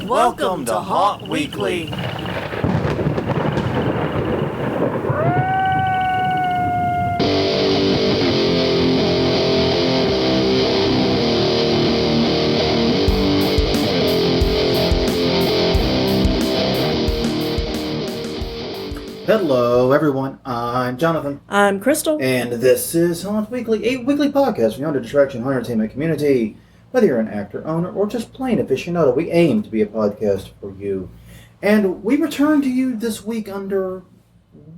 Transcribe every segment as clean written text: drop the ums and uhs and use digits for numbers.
Welcome to Haunt Weekly. Hello, everyone. I'm Jonathan. I'm Crystal. And this is Haunt Weekly, a weekly podcast for the under-distraction horror entertainment community. Whether you're an actor, owner, or just plain aficionado, we aim to be a podcast for you. And we return to you this week under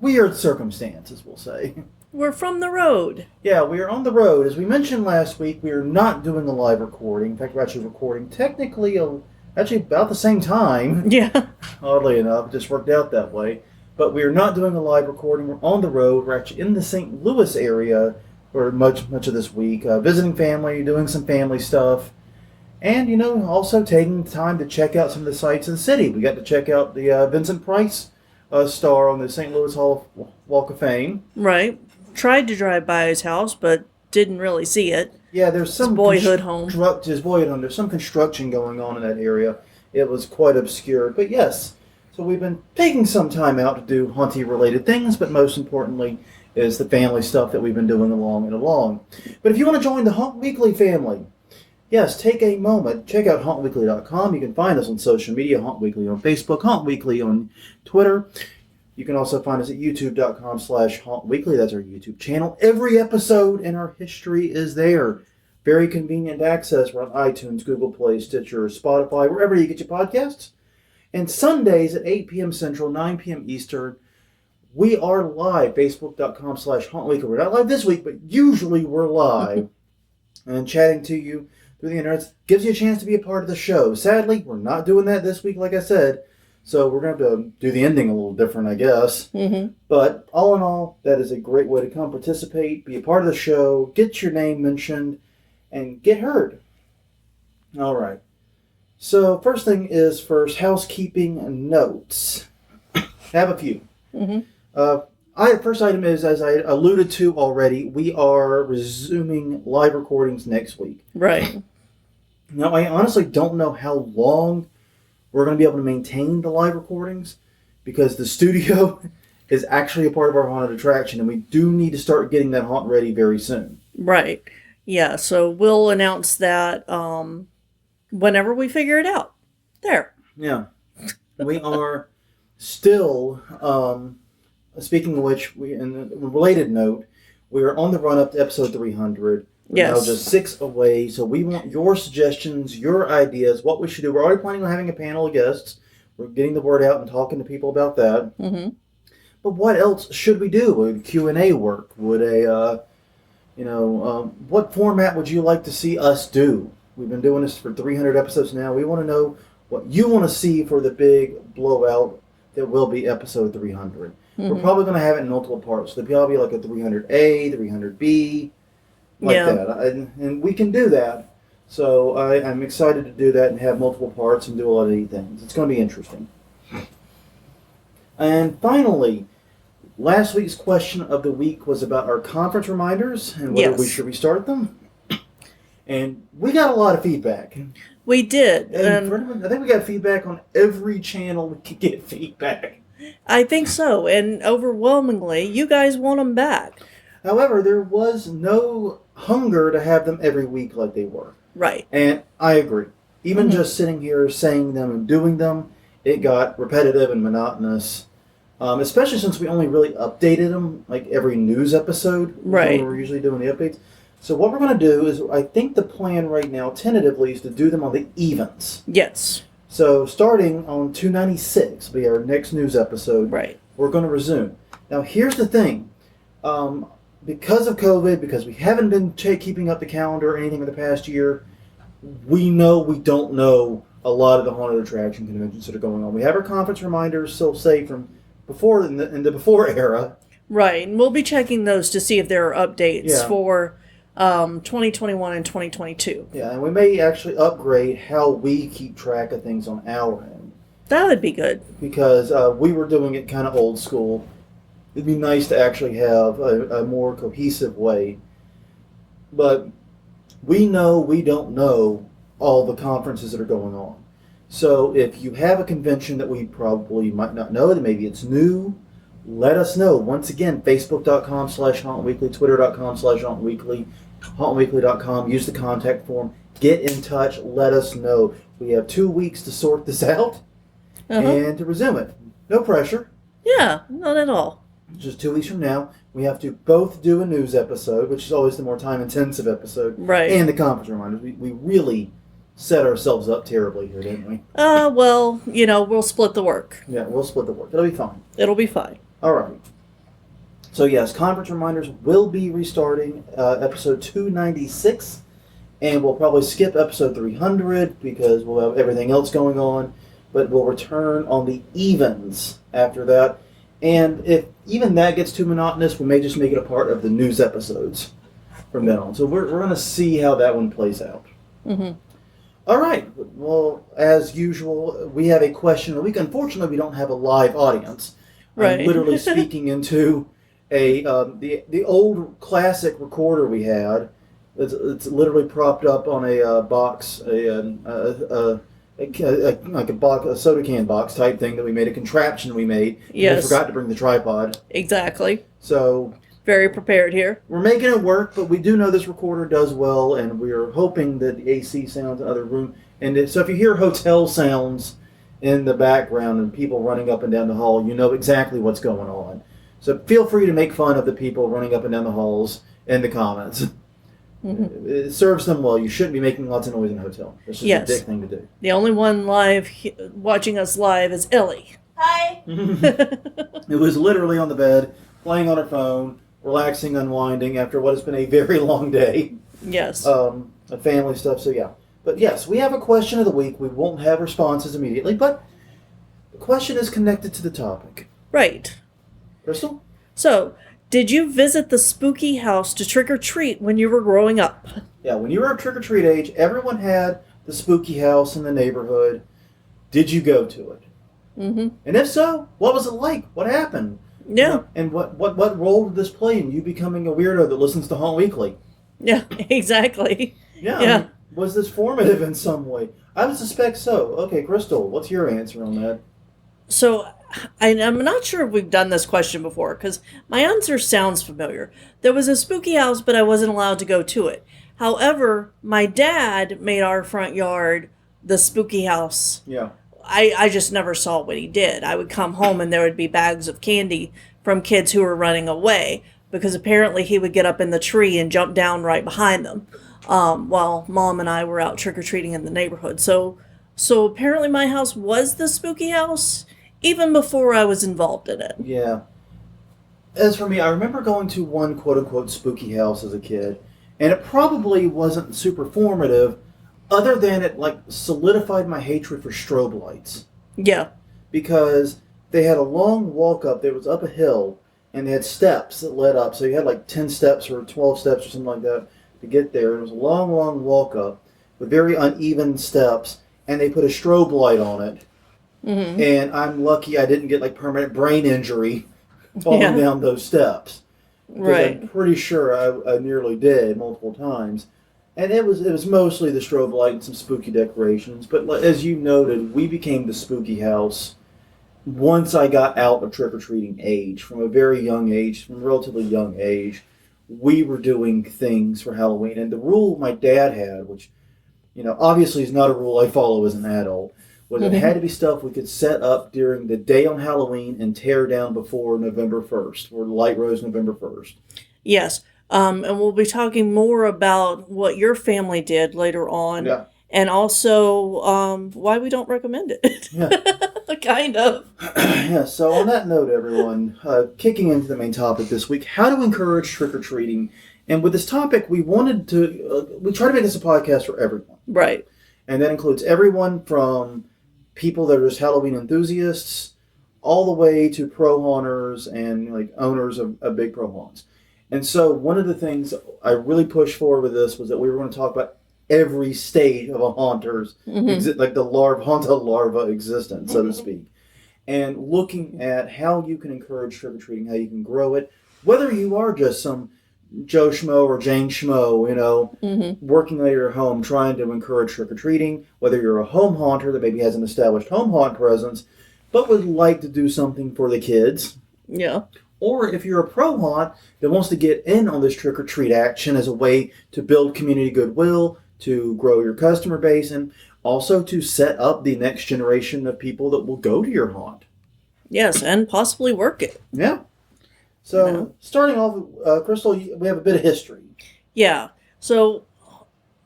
weird circumstances, we'll say. We're from the road. Yeah, we are on the road. As we mentioned last week, we are not doing a live recording. In fact, we're actually recording technically actually about the same time. Yeah. Oddly enough, it just worked out that way. But we're not doing a live recording. We're on the road. We're actually in the St. Louis area for much of this week, visiting family, doing some family stuff, and, also taking time to check out some of the sites in the city. We got to check out the Vincent Price star on the St. Louis Walk of Fame. Right. Tried to drive by his house, but didn't really see it. Yeah, there's some his boyhood home. His boyhood home. There's some construction going on in that area. It was quite obscure, but yes. So we've been taking some time out to do haunty-related things, but most importantly is the family stuff that we've been doing along. But if you want to join the Haunt Weekly family, yes, take a moment. Check out hauntweekly.com. You can find us on social media, Haunt Weekly on Facebook, Haunt Weekly on Twitter. You can also find us at youtube.com/hauntweekly. That's our YouTube channel. Every episode in our history is there. Very convenient access. We're on iTunes, Google Play, Stitcher, Spotify, wherever you get your podcasts. And Sundays at 8 p.m. Central, 9 p.m. Eastern, we are live, facebook.com/hauntweekly. We're not live this week, but usually we're live. And chatting to you through the internet gives you a chance to be a part of the show. Sadly, we're not doing that this week, like I said. So we're going to have to do the ending a little different, I guess. Mm-hmm. But all in all, that is a great way to come participate, be a part of the show, get your name mentioned, and get heard. All right. So first thing is first, housekeeping notes. Have a few. Mm-hmm. First item is, as I alluded to already, we are resuming live recordings next week. Right. Now, I honestly don't know how long we're going to be able to maintain the live recordings because the studio is actually a part of our haunted attraction, and we do need to start getting that haunt ready very soon. Right. Yeah, so we'll announce that whenever we figure it out. There. Yeah. We are still, speaking of which, in a related note, we are on the run-up to episode 300. We're Yes. now just 6 away, so we want your suggestions, your ideas, what we should do. We're already planning on having a panel of guests. We're getting the word out and talking to people about that. Mm-hmm. But what else should we do? Would Q&A work? Would what format would you like to see us do? We've been doing this for 300 episodes now. We want to know what you want to see for the big blowout that will be episode 300. Mm-hmm. We're probably going to have it in multiple parts. There'll probably be like a 300A, 300B, like that. And we can do that. So I'm excited to do that and have multiple parts and do a lot of these things. It's going to be interesting. And finally, last week's question of the week was about our conference reminders and whether we should restart them. And we got a lot of feedback. We did. And I think we got feedback on every channel we could get feedback. I think so. And overwhelmingly, you guys want them back. However, there was no hunger to have them every week like they were. Right. And I agree. Even just sitting here saying them and doing them, it got repetitive and monotonous. Especially since we only really updated them like every news episode. Right. When we're usually doing the updates. So what we're going to do is, I think the plan right now, tentatively, is to do them on the evens. Yes. So starting on 296, will be our next news episode. Right. We're going to resume. Now here's the thing. Because of COVID, because we haven't been keeping up the calendar or anything in the past year, we don't know a lot of the haunted attraction conventions that are going on. We have our conference reminders, so say from before, in the before era. Right. And we'll be checking those to see if there are updates for 2021 and 2022. Yeah, and we may actually upgrade how we keep track of things on our end. That would be good. Because we were doing it kind of old school. It'd be nice to actually have a more cohesive way. But we don't know all the conferences that are going on. So if you have a convention that we probably might not know, that maybe it's new, let us know. Once again, facebook.com/hauntweekly, twitter.com/hauntweekly, hauntweekly.com. Use the contact form. Get in touch. Let us know. We have 2 weeks to sort this out and to resume it. No pressure. Yeah, not at all. Just 2 weeks from now, we have to both do a news episode, which is always the more time-intensive episode, Right. and the conference reminders. We really set ourselves up terribly here, didn't we? Well, we'll split the work. Yeah, we'll split the work. It'll be fine. It'll be fine. All right. So yes, conference reminders will be restarting episode 296, and we'll probably skip episode 300 because we'll have everything else going on, but we'll return on the evens after that. And if even that gets too monotonous, we may just make it a part of the news episodes from then on. So we're going to see how that one plays out. Mm-hmm. All right. Well, as usual, we have a question of the week. Unfortunately, we don't have a live audience. Right. I'm literally speaking into the old classic recorder we had. It's literally propped up on a box, like a soda can box type thing that we made, a contraption we made. Yes. We forgot to bring the tripod. Exactly. So Very prepared here. we're making it work, but we do know this recorder does well, and we're hoping that the AC sounds in other room. So if you hear hotel sounds in the background and people running up and down the hall, you know exactly what's going on. So feel free to make fun of the people running up and down the halls in the comments. Mm-hmm. It serves them well. You shouldn't be making lots of noise in a hotel. It's just Yes. a dick thing to do. The only one watching us live is Ellie. Hi. It was literally on the bed, playing on her phone, relaxing, unwinding after what has been a very long day Yes. of family stuff. So yeah. But yes, we have a question of the week. We won't have responses immediately, but the question is connected to the topic. Right. Crystal? So, did you visit the spooky house to trick or treat when you were growing up? Yeah, when you were trick-or-treat age, everyone had the spooky house in the neighborhood. Did you go to it? Mm-hmm. And if so, what was it like? What happened? Yeah. And what role did this play in you becoming a weirdo that listens to Haunt Weekly? Yeah, exactly. Yeah. Yeah. I mean, was this formative in some way? I would suspect so. Okay, Crystal, what's your answer on that? So, I'm not sure if we've done this question before, because my answer sounds familiar. There was a spooky house, but I wasn't allowed to go to it. However, my dad made our front yard the spooky house. Yeah. I just never saw what he did. I would come home and there would be bags of candy from kids who were running away, because apparently he would get up in the tree and jump down right behind them while Mom and I were out trick-or-treating in the neighborhood. So apparently my house was the spooky house even before I was involved in it. Yeah. As for me, I remember going to one quote-unquote spooky house as a kid, and it probably wasn't super formative, other than it like solidified my hatred for strobe lights. Yeah. Because they had a long walk up. There was up a hill, and they had steps that led up. So you had like 10 steps or 12 steps or something like that to get there. And it was a long, long walk up with very uneven steps, and they put a strobe light on it. Mm-hmm. And I'm lucky I didn't get like permanent brain injury falling down those steps. Right. I'm pretty sure I nearly did multiple times. And it was mostly the strobe light and some spooky decorations. But as you noted, we became the spooky house once I got out of trick-or-treating age. From a very young age, from a relatively young age, we were doing things for Halloween. And the rule my dad had, which, obviously is not a rule I follow as an adult, was it had to be stuff we could set up during the day on Halloween and tear down before November 1st, or Light Rose November 1st. Yes. And we'll be talking more about what your family did later on. Yeah. And also why we don't recommend it. Yeah. Kind of. Yeah, so on that note, everyone, kicking into the main topic this week, how to encourage trick-or-treating. And with this topic, we wanted to, we try to make this a podcast for everyone. Right. And that includes everyone from people that are just Halloween enthusiasts all the way to pro haunters and like owners of big pro haunts. And so one of the things I really pushed for with this was that we were going to talk about every stage of a haunter's, like the haunted larva existence, so to speak. And looking at how you can encourage trick-or-treating, how you can grow it, whether you are just some Joe Schmo or Jane Schmo, working at your home trying to encourage trick-or-treating, whether you're a home haunter that maybe has an established home haunt presence, but would like to do something for the kids. Yeah. Or if you're a pro haunt that wants to get in on this trick-or-treat action as a way to build community goodwill, to grow your customer base, and also to set up the next generation of people that will go to your haunt. Yes, and possibly work it. Yeah. So, starting off, Crystal, we have a bit of history. Yeah. So,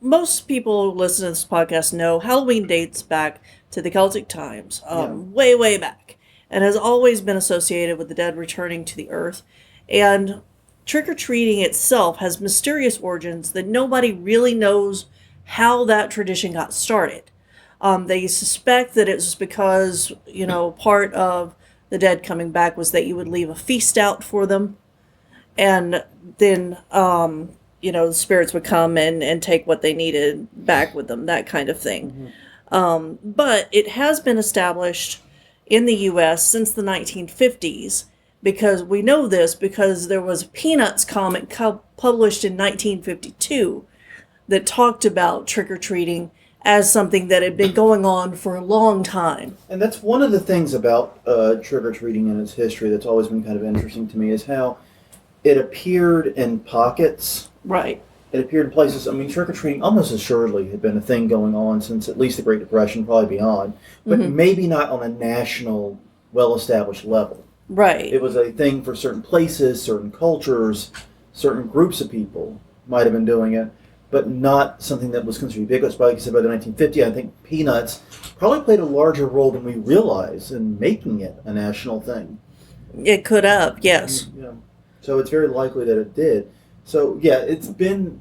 most people who listen to this podcast know Halloween dates back to the Celtic times, way, way back, and has always been associated with the dead returning to the earth. And trick-or-treating itself has mysterious origins that nobody really knows how that tradition got started. They suspect that it was because, part of the dead coming back was that you would leave a feast out for them, and then, the spirits would come and take what they needed back with them, that kind of thing. Mm-hmm. But it has been established in the U.S. since the 1950s, because we know this because there was a Peanuts comic published in 1952 that talked about trick-or-treating as something that had been going on for a long time. And that's one of the things about trick-or-treating and its history that's always been kind of interesting to me, is how it appeared in pockets. Right. It appeared in places. I mean, trick-or-treating almost assuredly had been a thing going on since at least the Great Depression, probably beyond, but maybe not on a national, well-established level. Right. It was a thing for certain places, certain cultures, certain groups of people might have been doing it, but not something that was considered ubiquitous. But like I said, by the 1950s, I think Peanuts probably played a larger role than we realize in making it a national thing. It could have, yes. Yeah. So it's very likely that it did. So yeah, it's been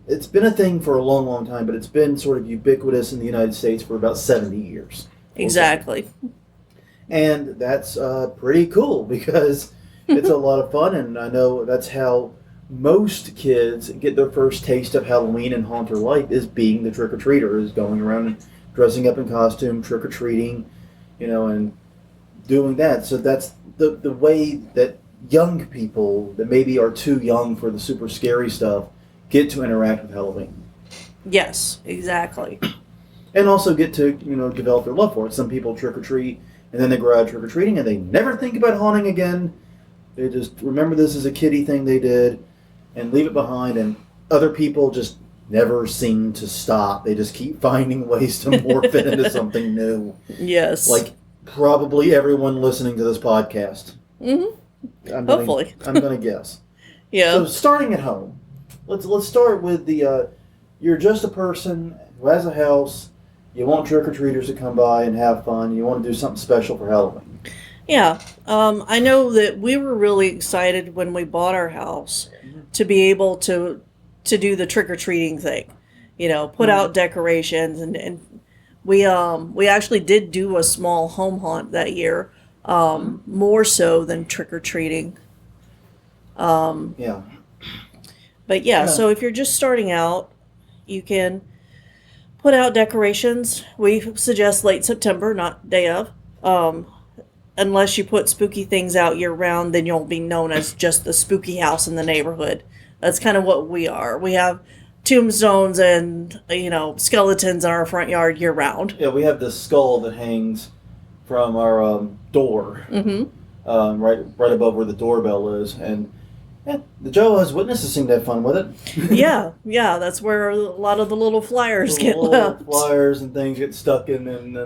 a thing for a long, long time, but it's been sort of ubiquitous in the United States for about 70 years. Exactly. And that's pretty cool because it's a lot of fun, and I know that's how most kids get their first taste of Halloween and haunter life, is being the trick-or-treater, is going around and dressing up in costume, trick-or-treating, and doing that. So that's the way that young people that maybe are too young for the super scary stuff get to interact with Halloween. Yes, exactly. And also get to, develop their love for it. Some people trick-or-treat, and then they grow out trick-or-treating, and they never think about haunting again. They just remember this as a kiddie thing they did and leave it behind, and other people just never seem to stop. They just keep finding ways to morph it into something new. Yes. Like probably everyone listening to this podcast. Mm-hmm. Hopefully. I'm going to guess. Yeah. So starting at home, let's start with the, you're just a person who has a house, you want trick-or-treaters to come by and have fun, you want to do something special for Halloween. Yeah. I know that we were really excited when we bought our house to be able to do the trick-or-treating thing. Put out decorations, and we actually did do a small home haunt that year, more so than trick-or-treating. Yeah. But yeah, so if you're just starting out, you can put out decorations. We suggest late September, not day of. Unless you put spooky things out year-round, then you'll be known as just the spooky house in the neighborhood. That's kind of what we are. We have tombstones and, skeletons in our front yard year-round. Yeah, we have this skull that hangs from our door, right above where the doorbell is, and the Jehovah's Witnesses seem to have fun with it. yeah, that's where a lot of the little flyers get left. Flyers and things get stuck in, and the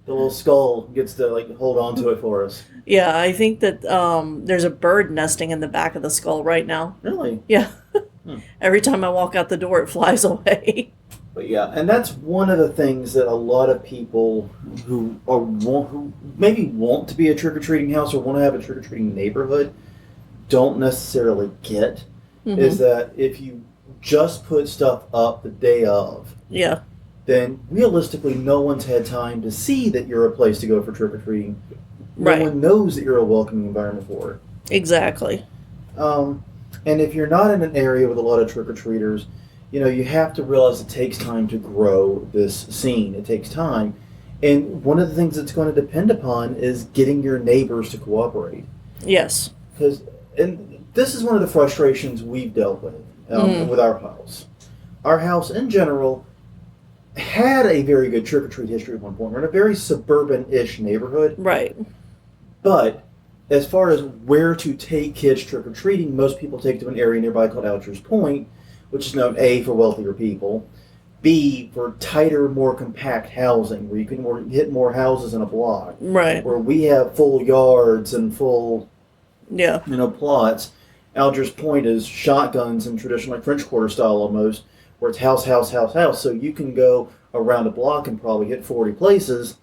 little skull gets to hold on to it for us. Yeah, I think that there's a bird nesting in the back of the skull right now. Really? Yeah. Every time I walk out the door, it flies away. But yeah, and that's one of the things that a lot of people who maybe want to be a trick-or-treating house or want to have a trick-or-treating neighborhood don't necessarily get, is that if you just put stuff up the day of, then realistically no one's had time to see that you're a place to go for trick-or-treating. No one knows that you're a welcoming environment for it. Exactly. And if you're not in an area with a lot of trick-or-treaters, you have to realize it takes time to grow this scene. It takes time. And one of the things it's going to depend upon is getting your neighbors to cooperate. Yes. And this is one of the frustrations we've dealt with our house. Our house in general had a very good trick-or-treat history at one point. We're in a very suburban-ish neighborhood. Right. But as far as where to take kids trick-or-treating, most people take to an area nearby called Alger's Point, which is known A, for wealthier people, B, for tighter, more compact housing, where you can hit more houses in a block. Right. Where we have full yards and full, plots. Alger's Point is shotguns in traditional, like French Quarter style almost, where it's house, house, house, house. So you can go around a block and probably hit 40 places.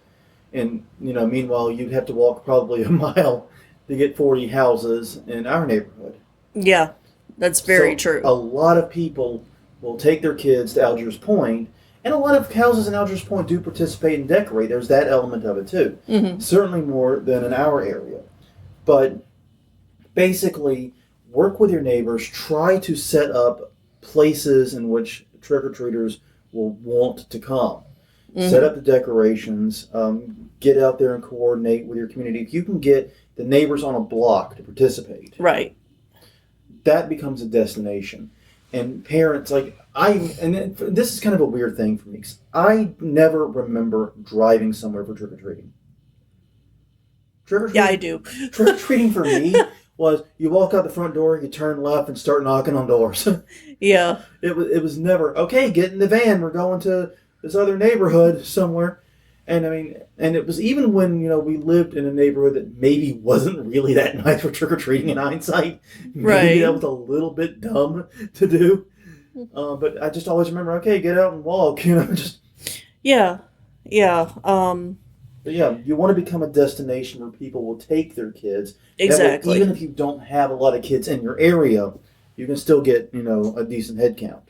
And, meanwhile, you'd have to walk probably a mile to get 40 houses in our neighborhood. Yeah, that's very true. A lot of people will take their kids to Alger's Point, and a lot of houses in Alger's Point do participate and decorate. There's that element of it, too. Mm-hmm. Certainly more than in our area. But basically, work with your neighbors. Try to set up places in which trick-or-treaters will want to come. Mm-hmm. Set up the decorations. Get out there and coordinate with your community. If you can get the neighbors on a block to participate, right, that becomes a destination. And parents, this is kind of a weird thing for me, because I never remember driving somewhere for trick-or-treating. Yeah, I do. Trick-or-treating for me was you walk out the front door, you turn left, and start knocking on doors. Yeah. It was never, okay, get in the van, we're going to this other neighborhood somewhere. And and it was even when, we lived in a neighborhood that maybe wasn't really that nice for trick-or-treating in hindsight. Maybe that was a little bit dumb to do. But I just always remember, okay, get out and walk, just... Yeah. Yeah. But yeah, you want to become a destination where people will take their kids. Exactly. Even if you don't have a lot of kids in your area, you can still get, a decent head count.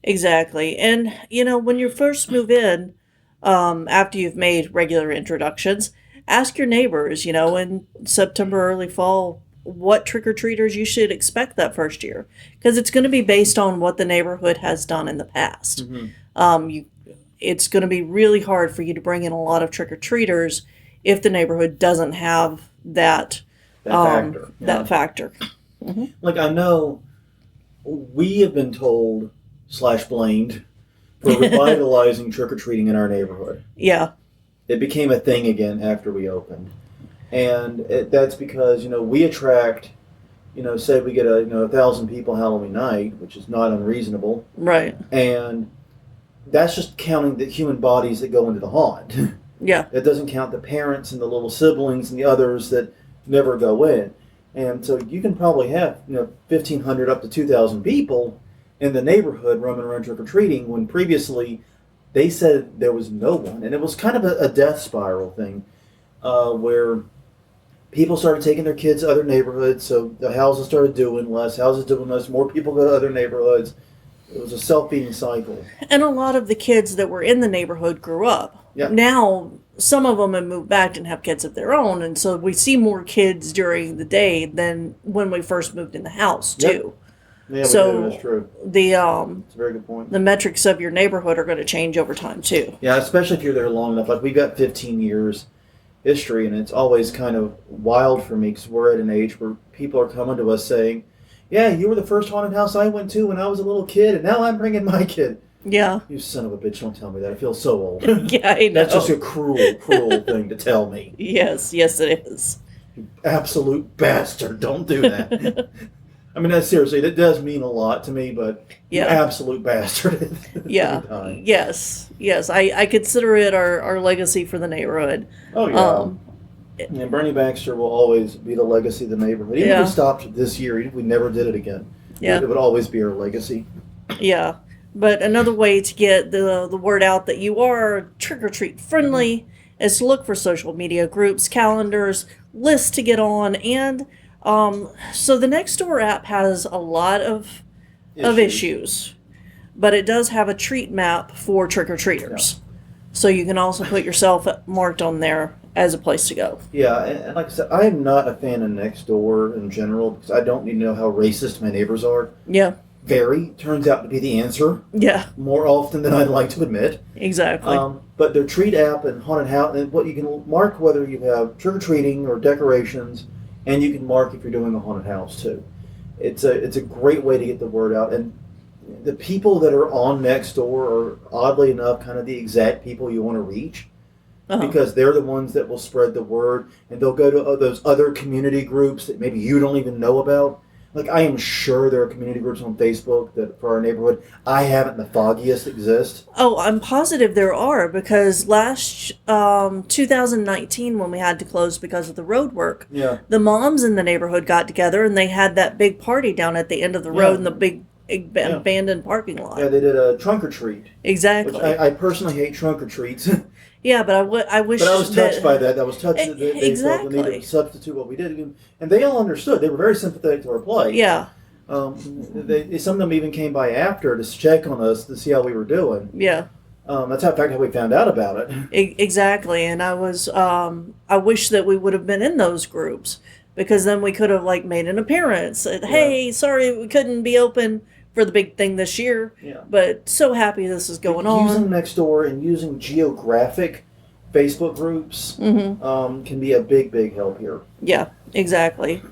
Exactly. And, when you first move in, after you've made regular introductions, ask your neighbors, in September, early fall, what trick-or-treaters you should expect that first year. Because it's going to be based on what the neighborhood has done in the past. Mm-hmm. It's going to be really hard for you to bring in a lot of trick-or-treaters if the neighborhood doesn't have that factor. That factor. Mm-hmm. I know we have been told / blamed for revitalizing trick-or-treating in our neighborhood. Yeah. It became a thing again after we opened. And that's because, we attract, say we get 1,000 people Halloween night, which is not unreasonable. Right. And that's just counting the human bodies that go into the haunt. Yeah. It doesn't count the parents and the little siblings and the others that never go in. And so you can probably have, 1,500 up to 2,000 people in the neighborhood roaming around trick-or-treating when previously they said there was no one. And it was kind of a death spiral thing where people started taking their kids to other neighborhoods, so the houses started doing less, more people go to other neighborhoods. It was a self-feeding cycle. And a lot of the kids that were in the neighborhood grew up. Yeah. Now, some of them have moved back and have kids of their own, and so we see more kids during the day than when we first moved in the house, too. Yeah, so that's true. That's a very good point. The metrics of your neighborhood are going to change over time, too. Yeah, especially if you're there long enough. Like, we've got 15 years history, and it's always kind of wild for me because we're at an age where people are coming to us saying, yeah, you were the first haunted house I went to when I was a little kid, and now I'm bringing my kid. Yeah. You son of a bitch, don't tell me that. I feel so old. Yeah, I know. That's just a cruel, cruel thing to tell me. Yes, it is. You absolute bastard, don't do that. Seriously, that does mean a lot to me, but you absolute bastard. Yeah. Yes. I consider it our legacy for the neighborhood. Oh, yeah. And Bernie Baxter will always be the legacy of the neighborhood. Even if we stopped this year, even if we never did it again, it would always be our legacy. Yeah. But another way to get the word out that you are trick-or-treat friendly is to look for social media groups, calendars, lists to get on, and so the Nextdoor app has a lot of issues, but it does have a treat map for trick-or-treaters. Yeah. So you can also put yourself marked on there as a place to go. Yeah, and like I said, I am not a fan of Nextdoor in general because I don't need to know how racist my neighbors are. Yeah. Very turns out to be the answer. Yeah. More often than I'd like to admit. Exactly. But their treat app and haunted house, and what you can mark whether you have trick-or-treating or decorations, and you can mark if you're doing a haunted house too. it's a great way to get the word out. And the people that are on Nextdoor are oddly enough kind of the exact people you want to reach. Because they're the ones that will spread the word, and they'll go to those other community groups that maybe you don't even know about. Like, I am sure there are community groups on Facebook that for our neighborhood I haven't the foggiest exist. Oh, I'm positive there are, because last 2019, when we had to close because of the road work, the moms in the neighborhood got together and they had that big party down at the end of the road in the big abandoned parking lot. Yeah, they did a trunk or treat. Exactly. Which I personally hate trunk or treats. Yeah, but I wish. But I was touched by that. I was touched that they felt the need to substitute what we did, and they all understood. They were very sympathetic to our plight. Yeah. Some of them even came by after to check on us to see how we were doing. Yeah. That's in fact how we found out about it. Exactly, and I was. I wish that we would have been in those groups, because then we could have like made an appearance. Said, hey, sorry we couldn't be open for the big thing this year, but so happy this is going on. Using Nextdoor and using geographic Facebook groups can be a big help here. Yeah, exactly.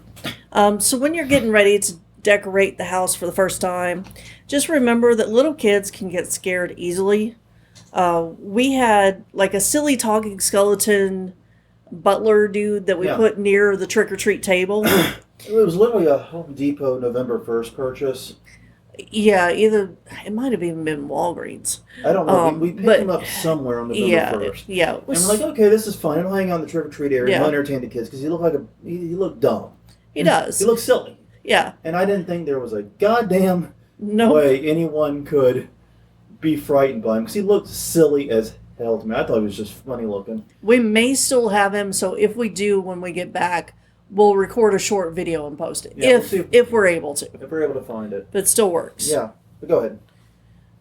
So when you're getting ready to decorate the house for the first time, just remember that little kids can get scared easily. We had like a silly talking skeleton butler dude that we put near the trick-or-treat table. It was literally a Home Depot November 1st purchase. Yeah, either it might have even been Walgreens. I don't know. We picked him up somewhere on November 1st. Yeah. And we're like, okay, this is fun. It'll hang out in the trick or treat area. It'll entertain the kids because he looked dumb. He does. He looked silly. Yeah. And I didn't think there was a goddamn way anyone could be frightened by him because he looked silly as hell to me. I thought he was just funny looking. We may still have him, so if we do, when we get back, we'll record a short video and post it. Yeah, if we're able to. If we're able to find it. But it still works. Yeah. But go ahead.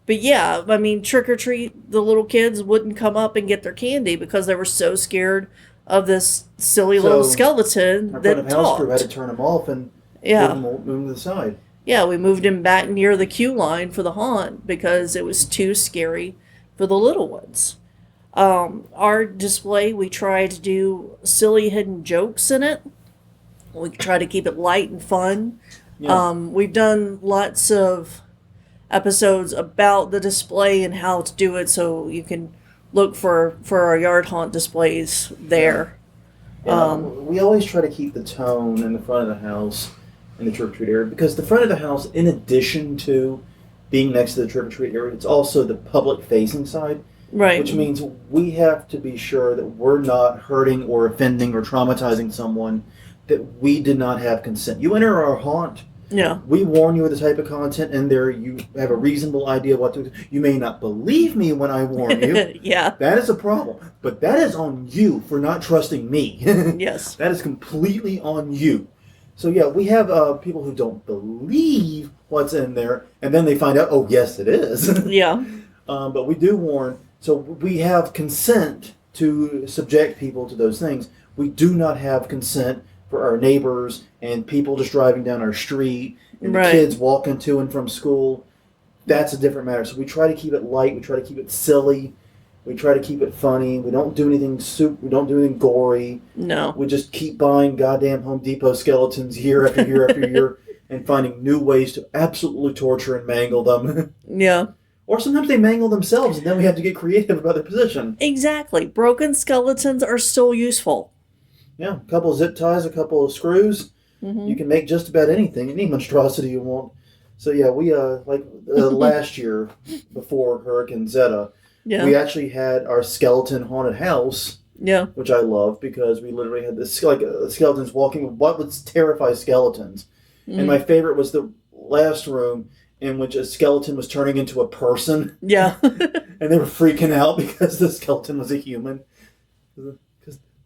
But yeah, I mean, trick or treat, the little kids wouldn't come up and get their candy because they were so scared of this silly little skeleton our that front of house talked. crew had to turn him off and move him to the side. Yeah, we moved him back near the queue line for the haunt because it was too scary for the little ones. Our display, we try to do silly hidden jokes in it. We try to keep it light and fun. Yeah. We've done lots of episodes about the display and how to do it, so you can look for our yard haunt displays there. We always try to keep the tone in the front of the house in the trick-or-treat area because the front of the house, in addition to being next to the trick-or-treat area, it's also the public-facing side. Right. Which means we have to be sure that we're not hurting or offending or traumatizing someone that we did not have consent. You enter our haunt, we warn you of the type of content in there. You have a reasonable idea what to do. You may not believe me when I warn you. Yeah. That is a problem. But that is on you for not trusting me. Yes. That is completely on you. So yeah, we have people who don't believe what's in there, and then they find out, oh yes, it is. Yeah. But we do warn. So we have consent to subject people to those things. We do not have consent for our neighbors and people just driving down our street and the kids walking to and from school. That's a different matter. So we try to keep it light. We try to keep it silly. We try to keep it funny. We don't do anything we don't do anything gory. No. We just keep buying goddamn Home Depot skeletons year after year after year and finding new ways to absolutely torture and mangle them. Yeah. Or sometimes they mangle themselves and then we have to get creative about their position. Exactly. Broken skeletons are still useful. Yeah, a couple of zip ties, a couple of screws. You can make just about anything, any monstrosity you want. So yeah, we last year before Hurricane Zeta, we actually had our skeleton haunted house. Yeah, which I love because we literally had this skeletons walking. What would terrify skeletons? And my favorite was the last room in which a skeleton was turning into a person. Yeah, and they were freaking out because the skeleton was a human.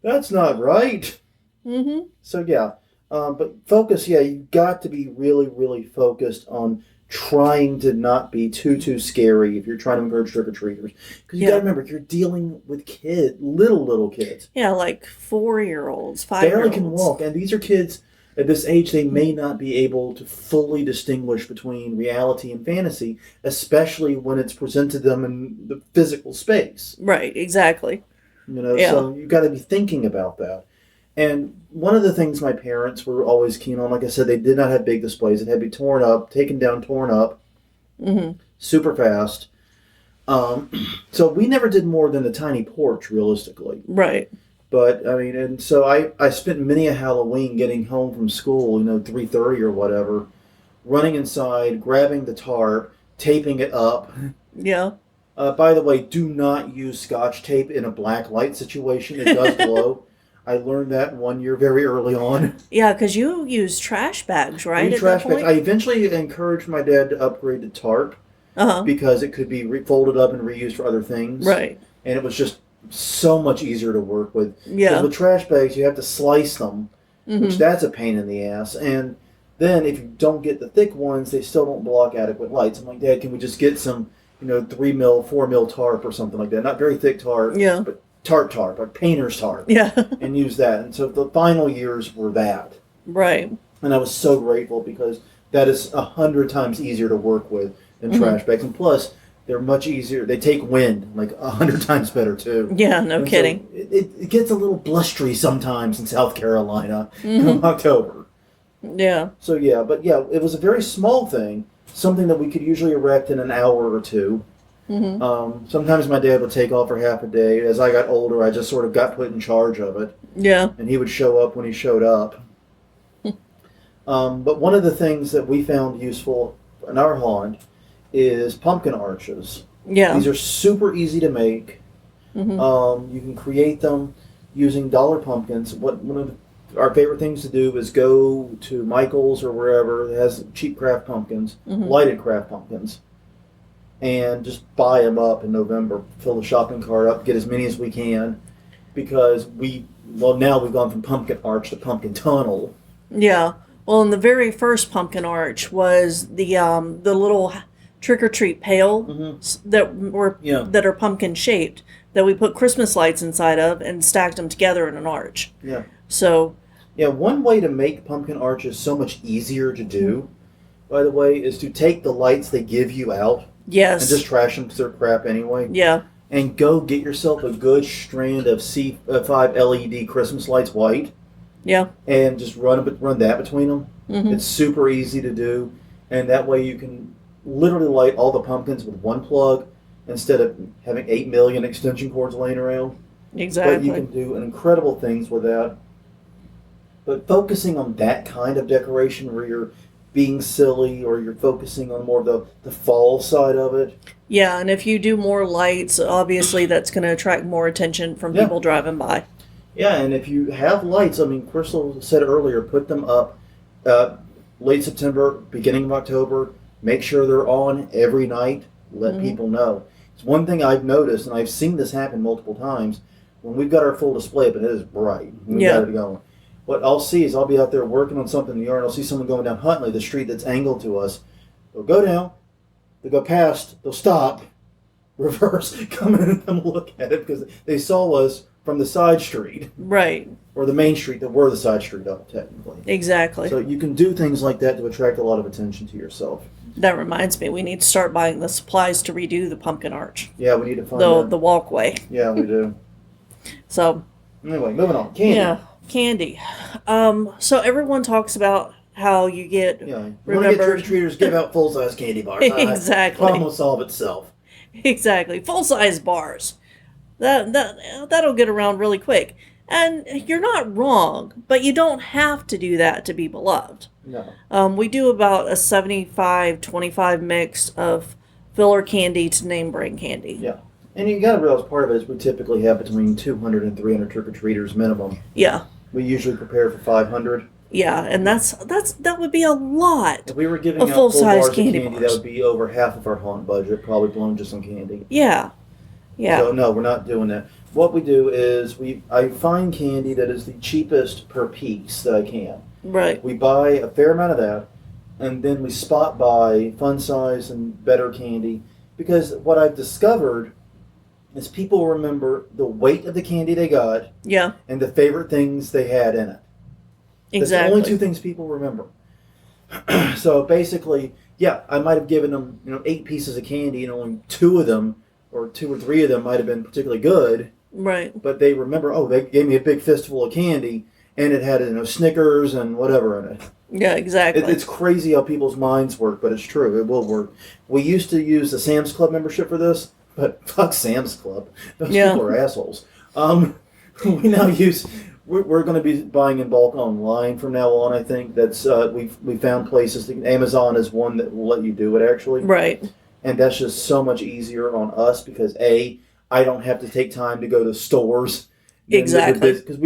That's not right. Mm-hmm. So yeah, but focus. Yeah, you got to be really, really focused on trying to not be too scary if you're trying to encourage trick or treaters. Because you got to remember, you're dealing with little kids. Yeah, like 4-year-olds, 5-year-olds. Barely can walk, and these are kids at this age. They may not be able to fully distinguish between reality and fantasy, especially when it's presented to them in the physical space. Right. Exactly. So you got to be thinking about that. And one of the things my parents were always keen on, like I said, they did not have big displays. It had to be torn up, taken down, torn up, super fast. So we never did more than a tiny porch, realistically. Right. But I mean, and so I spent many a Halloween getting home from school, 3:30 or whatever, running inside, grabbing the tarp, taping it up. Yeah. By the way, do not use Scotch tape in a black light situation. It does glow. I learned that one year very early on. Yeah, because you use trash bags, right? We At trash that bags. point? I eventually encouraged my dad to upgrade to tarp Uh-huh. because it could be folded up and reused for other things. Right. And it was just so much easier to work with. Yeah. Because with trash bags, you have to slice them, Mm-hmm. which that's a pain in the ass. And then if you don't get the thick ones, they still don't block adequate lights. I'm like, Dad, can we just get some, 3 mil, 4 mil tarp or something like that? Not very thick tarp, Yeah. but tarp, like painter's tarp. Yeah. And use that. And so the final years were that. Right. And I was so grateful because that is 100 times easier to work with than Mm-hmm. trash bags. And plus, they're much easier. They take wind like 100 times better too. Yeah, no And so kidding. it gets a little blustery sometimes in South Carolina in October. Yeah. So yeah, but yeah, it was a very small thing, something that we could usually erect in an hour or two. Sometimes my dad would take off for half a day. As I got older, I just sort of got put in charge of it, Yeah. and he would show up when he showed up. But one of the things that we found useful in our haunt is pumpkin arches. Yeah. These are super easy to make. You can create them using dollar pumpkins. One of our favorite things to do is go to Michael's or wherever that has cheap craft pumpkins, lighted craft pumpkins, and just buy them up in November. Fill the shopping cart up, get as many as we can, because now we've gone from pumpkin arch to pumpkin tunnel. Yeah. Well, and the very first pumpkin arch was the little trick or treat pail that are pumpkin shaped that we put Christmas lights inside of and stacked them together in an arch. Yeah. So. Yeah, one way to make pumpkin arches so much easier to do, by the way, is to take the lights they give you out Yes. and just trash them because they're crap anyway. Yeah. And go get yourself a good strand of C5 LED Christmas lights white. Yeah. And just run that between them. It's super easy to do, and that way you can literally light all the pumpkins with one plug instead of having 8 million extension cords laying around. Exactly. But you can do incredible things with that. But focusing on that kind of decoration where you're being silly or you're focusing on more of the fall side of it. Yeah, and if you do more lights, obviously that's going to attract more attention from people driving by. Yeah, and if you have lights, I mean, Crystal said earlier, put them up late September, beginning of October. Make sure they're on every night. Let people know. It's one thing I've noticed, and I've seen this happen multiple times, when we've got our full display up and it is bright. We got it going. What I'll see is I'll be out there working on something in the yard, and I'll see someone going down Huntley, the street that's angled to us. They'll go down, they'll go past, they'll stop, reverse, come in and look at it because they saw us from the side street. Right. Or the main street that we're the side street of, technically. Exactly. So you can do things like that to attract a lot of attention to yourself. That reminds me, we need to start buying the supplies to redo the pumpkin arch. Yeah, we need to find The walkway. Yeah, we do. So. Anyway, moving on. Candy. Yeah, candy. So everyone talks about how you get Yeah. You want to get remembered. trick-or-treaters, give out full-size candy bars. Exactly. Problem will solve itself. Exactly. Full-size bars. That'll get around really quick. And you're not wrong, but you don't have to do that to be beloved. No. We do about a 75-25 mix of filler candy to name brand candy. Yeah. And you got to realize part of it is we typically have between 200 and 300 trick-or-treaters minimum. Yeah. We usually prepare for 500. Yeah, and that would be a lot. If we were giving Of out full full-size bars of candy candy, bars. that would be over half of our haunt budget, probably blown just on candy. Yeah. Yeah. So no, we're not doing that. What we do is I find candy that is the cheapest per piece that I can. Right. We buy a fair amount of that, and then we spot buy fun size and better candy, because what I've discovered is people remember the weight of the candy they got Yeah. and the favorite things they had in it. That's Exactly. the only two things people remember. So basically, yeah, I might have given them 8 pieces of candy, and only 2 of them or 2 or 3 of them might have been particularly good. Right. But they remember, oh, they gave me a big fistful of candy, and it had Snickers and whatever in it. Yeah, exactly. It's crazy how people's minds work, but it's true. It will work. We used to use the Sam's Club membership for this, but fuck Sam's Club. Those people are assholes. We now use. We're going to be buying in bulk online from now on. I think that's we found places. Amazon is one that will let you do it actually. Right. And that's just so much easier on us because I don't have to take time to go to stores. Exactly. Because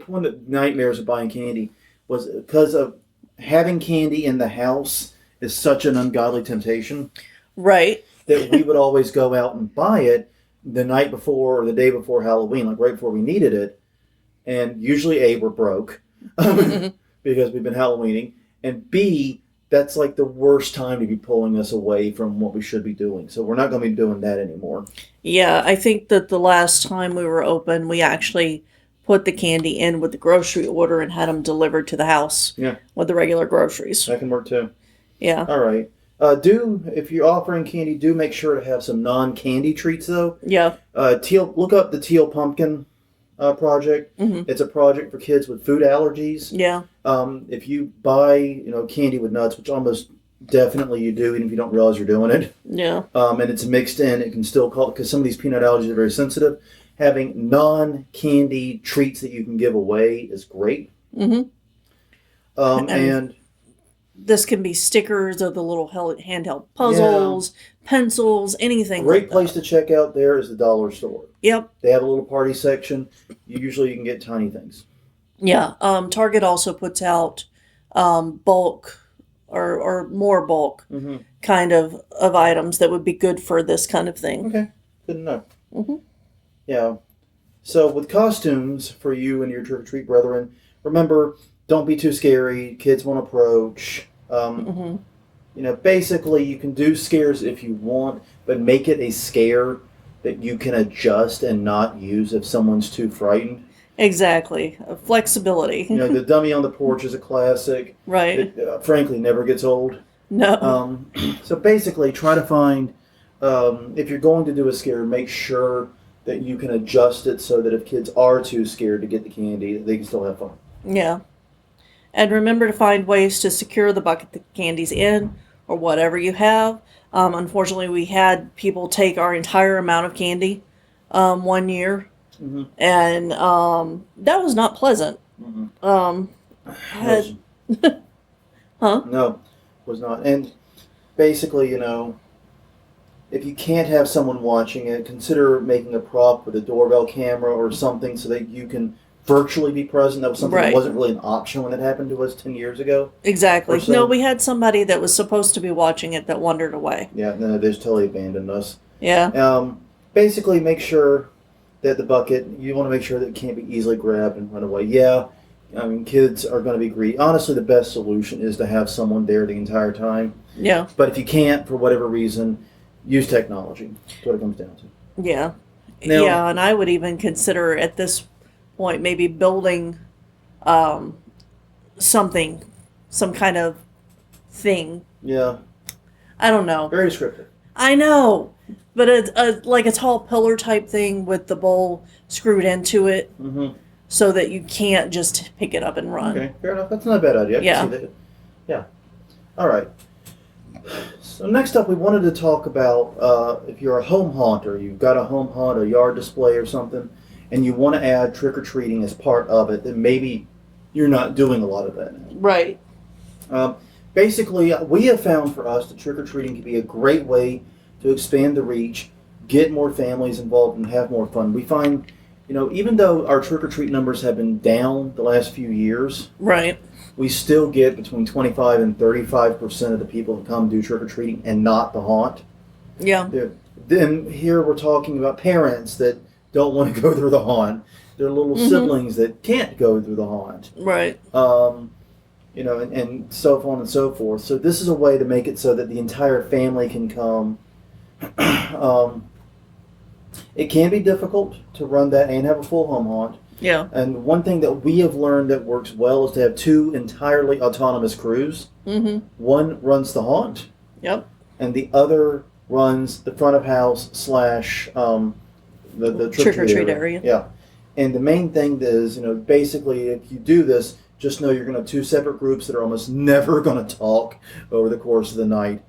one of the nightmares of buying candy was because of having candy in the house is such an ungodly temptation. Right. That we would always go out and buy it the night before or the day before Halloween, like right before we needed it. And usually we're broke because we've been Halloweening. And B, that's like the worst time to be pulling us away from what we should be doing. So we're not going to be doing that anymore. Yeah, I think that the last time we were open, we actually put the candy in with the grocery order and had them delivered to the house with the regular groceries. That can work too. Yeah. All right. If you're offering candy, do make sure to have some non-candy treats though. Yeah. Look up the Teal Pumpkin project. Mm-hmm. It's a project for kids with food allergies. Yeah. If you buy, candy with nuts, which almost definitely you do, even if you don't realize you're doing it. Yeah. And it's mixed in, it can still because some of these peanut allergies are very sensitive. Having non-candy treats that you can give away is great. Mm-hmm. And this can be stickers or the little handheld puzzles, pencils, anything. Great place to check out there is the dollar store. Yep. They have a little party section. Usually you can get tiny things. Yeah. Target also puts out bulk or more bulk kind of items that would be good for this kind of thing. Okay. Good enough. Mm-hmm. Yeah. So with costumes for you and your trick-or-treat brethren, remember, don't be too scary. Kids won't approach. Basically, you can do scares if you want, but make it a scare that you can adjust and not use if someone's too frightened. Exactly. Flexibility. The dummy on the porch is a classic. Right. It, frankly, never gets old. No. So basically, try to find, if you're going to do a scare, make sure that you can adjust it so that if kids are too scared to get the candy, they can still have fun. Yeah. And remember to find ways to secure the bucket the candy's in or whatever you have. Unfortunately, we had people take our entire amount of candy one year. Mm-hmm. And that was not pleasant. Mm-hmm. Huh? No, was not. And basically, if you can't have someone watching it, consider making a prop with a doorbell camera or something so that you can virtually be present. That was something that wasn't really an option when it happened to us 10 years ago. Exactly. So. No, we had somebody that was supposed to be watching it that wandered away. Yeah, no, they just totally abandoned us. Yeah. Basically, make sure that the bucket, you want to make sure that it can't be easily grabbed and run away. Yeah, I mean, kids are going to be greedy. Honestly, the best solution is to have someone there the entire time. Yeah. But if you can't, for whatever reason, use technology. That's what it comes down to. Yeah. Now, yeah, and I would even consider at this point maybe building something, some kind of thing. Yeah. I don't know. Very descriptive. I know. But like a tall pillar type thing with the bowl screwed into it so that you can't just pick it up and run. Okay, fair enough. That's not a bad idea. I can see that. Yeah. All right. So next up, we wanted to talk about if you're a home haunter, you've got a home haunt, a yard display or something, and you want to add trick-or-treating as part of it, then maybe you're not doing a lot of that now. Right. Basically, we have found for us that trick-or-treating can be a great way to expand the reach, get more families involved, and have more fun. We find, even though our trick-or-treat numbers have been down the last few years, right, we still get between 25 and 35% of the people who come do trick-or-treating and not the haunt. Yeah. Then here we're talking about parents that don't want to go through the haunt. Their little siblings that can't go through the haunt. Right. And so on and so forth. So this is a way to make it so that the entire family can come. It can be difficult to run that and have a full home haunt. Yeah. And one thing that we have learned that works well is to have two entirely autonomous crews. Mm-hmm. One runs the haunt. Yep. And the other runs the front of house / the trick-or-treat area. Yeah. And the main thing is, basically, if you do this, just know you're going to have two separate groups that are almost never going to talk over the course of the night.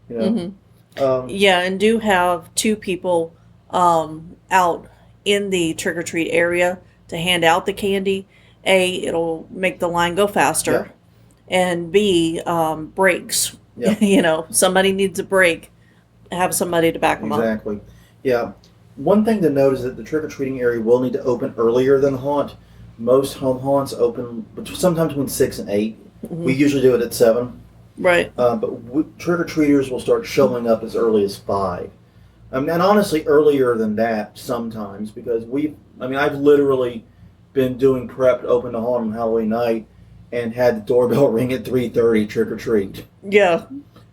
Yeah, and do have two people out in the trick-or-treat area to hand out the candy. A, it'll make the line go faster. Yeah. And B, breaks. Yeah. Somebody needs a break. Have somebody to back them up. Exactly. Yeah. One thing to note is that the trick-or-treating area will need to open earlier than the haunt. Most home haunts open sometimes between 6 and 8. Mm-hmm. We usually do it at 7. Right. But trick-or-treaters will start showing up as early as 5. And honestly, earlier than that sometimes, because I've literally been doing prep to open the haunt on Halloween night and had the doorbell ring at 3:30 trick-or-treat. Yeah.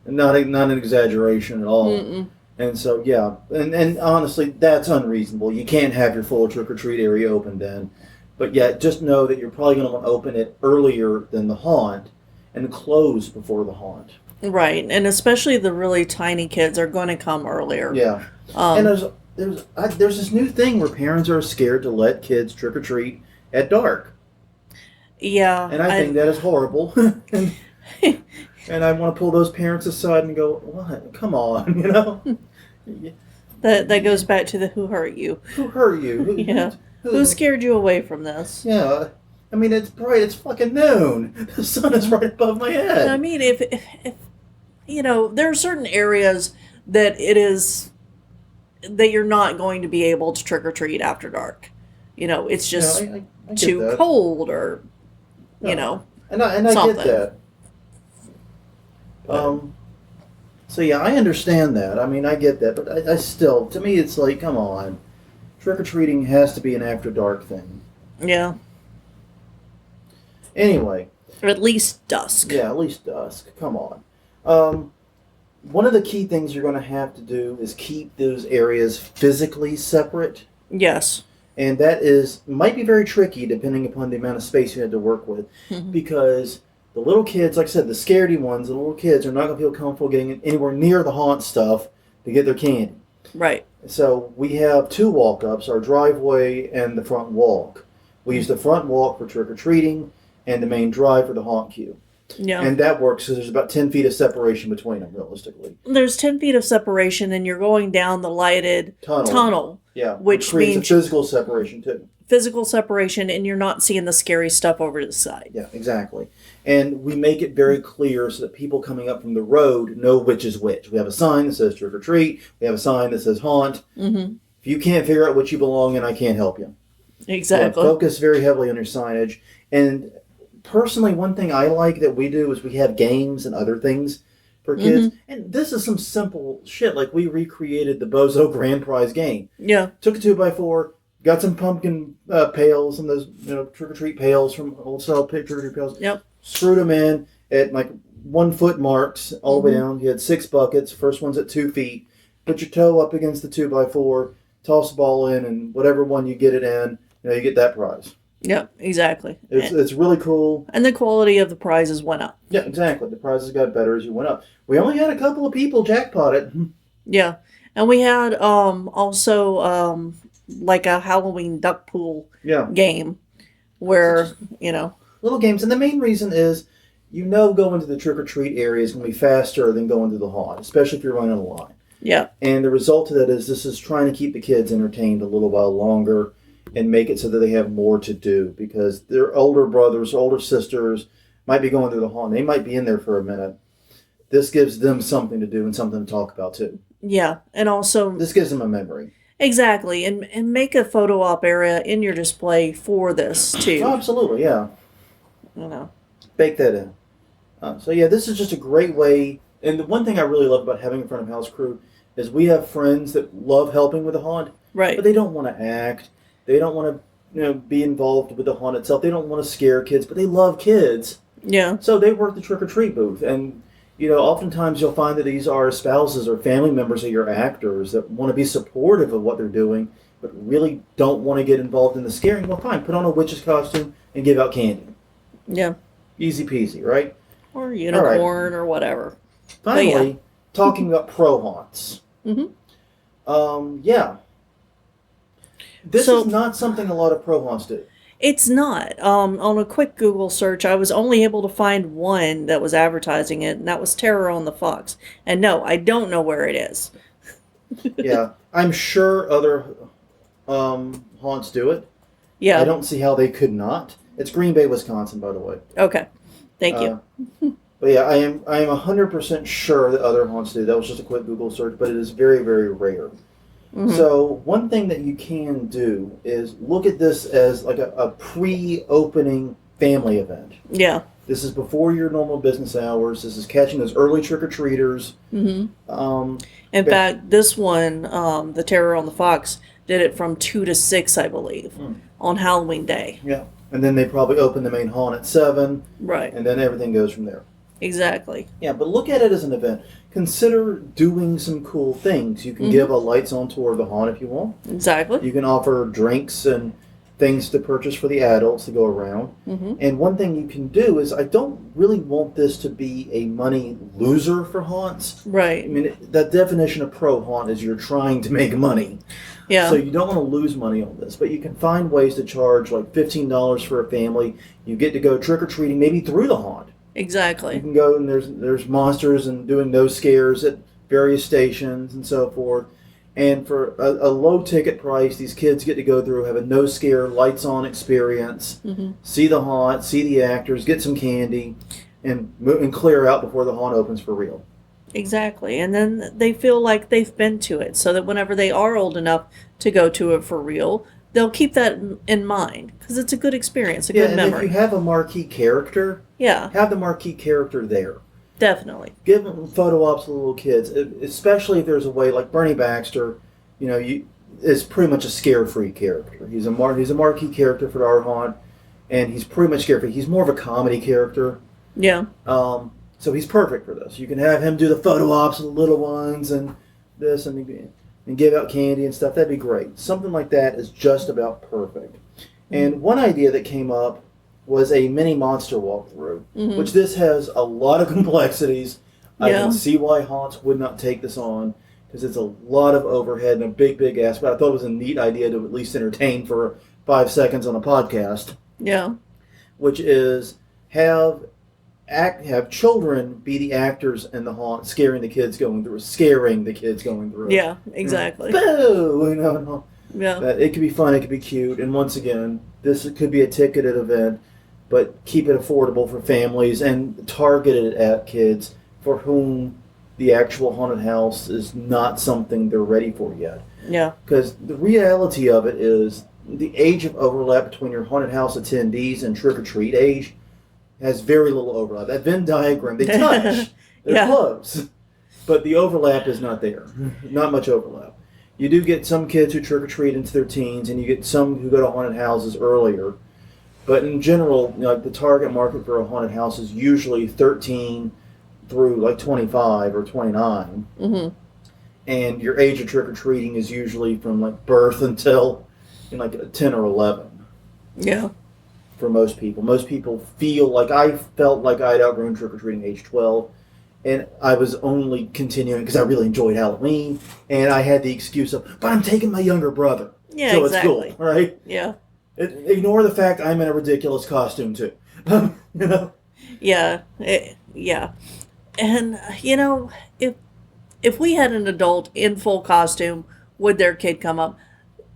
Not an exaggeration at all. Mm-mm. And so, yeah. And honestly, that's unreasonable. You can't have your full trick-or-treat area open then. But yeah, just know that you're probably going to want to open it earlier than the haunt and close before the haunt. Right, and especially the really tiny kids are going to come earlier. Yeah, and there's this new thing where parents are scared to let kids trick or treat at dark. Yeah, and I think that is horrible. and I want to pull those parents aside and go, "What? Come on, That goes back to the who hurt you. Who hurt you? Who scared you away from this? Yeah. I mean, it's bright. It's fucking noon. The sun is right above my head. I mean, if there are certain areas that that you're not going to be able to trick or treat after dark. It's just I too cold, or and I something. get that. So yeah, I understand that. I mean, I get that, but I still, to me, it's like, come on, trick or treating has to be an after dark thing. Yeah. Anyway. Or at least dusk. Yeah, at least dusk. Come on. One of the key things you're going to have to do is keep those areas physically separate. Yes. And that might be very tricky depending upon the amount of space you had to work with. Mm-hmm. Because the little kids, like I said, the scaredy ones, the little kids are not going to feel comfortable getting anywhere near the haunt stuff to get their candy. Right. So we have 2 walk-ups, our driveway and the front walk. We use the front walk for trick-or-treating and the main drive for the haunt queue. Yeah. And that works because there's about 10 feet of separation between them, realistically. There's 10 feet of separation, and you're going down the lighted tunnel. Yeah, which creates means a physical separation, too. Physical separation, and you're not seeing the scary stuff over to the side. Yeah, exactly. And we make it very clear so that people coming up from the road know which is which. We have a sign that says trick or treat. We have a sign that says haunt. Mm-hmm. If you can't figure out what you belong in, I can't help you. Exactly. So focus very heavily on your signage. And personally, one thing I like that we do is we have games and other things for kids. Mm-hmm. And this is some simple shit. Like we recreated the Bozo Grand Prize game. Yeah. Took a 2x4, got some pumpkin pails and those trick-or-treat pails from old style trick-or-treat pails. Yep. Screwed them in at like 1 foot marks all the way down. You had 6 buckets. First one's at 2 feet. Put your toe up against the 2x4, toss the ball in, and whatever one you get it in, you get that prize. Yep, exactly. It's really cool. And the quality of the prizes went up. Yeah, exactly. The prizes got better as you went up. We only had a couple of people jackpot it. Yeah. And we had also like a Halloween duck pool game where, Little games. And the main reason is, going to the trick-or-treat area is going to be faster than going to the haunt, especially if you're running a line. Yeah. And the result of that is this is trying to keep the kids entertained a little while longer and make it so that they have more to do, because their older brothers, older sisters might be going through the haunt. They might be in there for a minute. This gives them something to do and something to talk about too. Yeah. And also this gives them a memory. Exactly. And make a photo op area in your display for this too. Oh, absolutely, yeah. Bake that in. So yeah, this is just a great way. And the one thing I really love about having a front of house crew is we have friends that love helping with the haunt. Right. But they don't want to act. They don't want to, be involved with the haunt itself. They don't want to scare kids, but they love kids. Yeah. So they work the trick-or-treat booth. And, oftentimes you'll find that these are spouses or family members of your actors that want to be supportive of what they're doing, but really don't want to get involved in the scaring. Well, fine. Put on a witch's costume and give out candy. Yeah. Easy peasy, right? Or unicorn or whatever. Finally, talking about pro haunts. Mm-hmm. Yeah. This So- is not something a lot of pro haunts do. It's not. On a quick Google search, I was only able to find one that was advertising it, and that was Terror on the Fox. And no, I don't know where it is. Yeah, I'm sure other haunts do it. Yeah. I don't see how they could not. It's Green Bay, Wisconsin, by the way. Okay. Thank you. But yeah, I am 100% sure that other haunts do. That was just a quick Google search, but it is very, very rare. Mm-hmm. So one thing that you can do is look at this as like a pre-opening family event. Yeah. This is before your normal business hours. This is catching those early trick-or-treaters. Mm-hmm. In fact, this one, the Terror on the Fox, did it from 2 to 6, I believe, on Halloween Day. Yeah. And then they probably open the main haunt at 7. Right. And then everything goes from there. Exactly. Yeah, but look at it as an event. Consider doing some cool things. You can give a lights-on tour of the haunt if you want. Exactly. You can offer drinks and things to purchase for the adults to go around. Mm-hmm. And one thing you can do is, I don't really want this to be a money loser for haunts. Right. I mean, that definition of pro haunt is you're trying to make money. Yeah. So you don't want to lose money on this, but you can find ways to charge like $15 for a family. You get to go trick-or-treating maybe through the haunt. You Exactly. can go and there's monsters and doing those scares at various stations and so forth. And for a low ticket price, these kids get to go through, have a no scare, lights on experience, see the haunt, see the actors, get some candy, and clear out before the haunt opens for real. Exactly. And then they feel like they've been to it, so that whenever they are old enough to go to it for real, they'll keep that in mind, because it's a good experience, a good and memory. if you have a marquee character, Yeah, have the marquee character there. definitely. Give them photo ops to the little kids, especially if there's a way like Bernie Baxter, is pretty much a scare-free character. He's a marquee character for our haunt, and he's pretty much scare-free. He's more of a comedy character, Yeah. so he's perfect for this. You can have him do the photo ops of the little ones and this and give out candy and stuff. That'd be great. Something like that is just about perfect. And one idea that came up was a mini monster walkthrough, which this has a lot of complexities. I Yeah. can see why haunts would not take this on, because it's a lot of overhead and a big ask. But I thought it was a neat idea to at least entertain for 5 seconds on a podcast, Yeah. which is have children be the actors in the haunt, scaring the kids going through. Yeah, exactly. Boo! Yeah. That it could be fun, it could be cute, and once again, this could be a ticketed event, but keep it affordable for families and targeted at kids for whom the actual haunted house is not something they're ready for yet. Yeah. Because the reality of it is the age of overlap between your haunted house attendees and trick-or-treat age has very little overlap. That Venn diagram, they touch. They're Yeah. close. But the overlap is not there. Not much overlap. You do get some kids who trick-or-treat into their teens, and you get some who go to haunted houses earlier. But in general, the target market for a haunted house is usually 13 through like 25 or 29. Mm-hmm. And your age of trick-or-treating is usually from like birth until like 10 or 11 Yeah. for most people. Most people feel like I felt like I had outgrown trick-or-treating age 12. And I was only continuing because I really enjoyed Halloween. And I had the excuse of, but I'm taking my younger brother. Yeah, so exactly. It's cool, right? Yeah. Ignore the fact I'm in a ridiculous costume too. Yeah. Yeah. And, if we had an adult in full costume with their kid come up,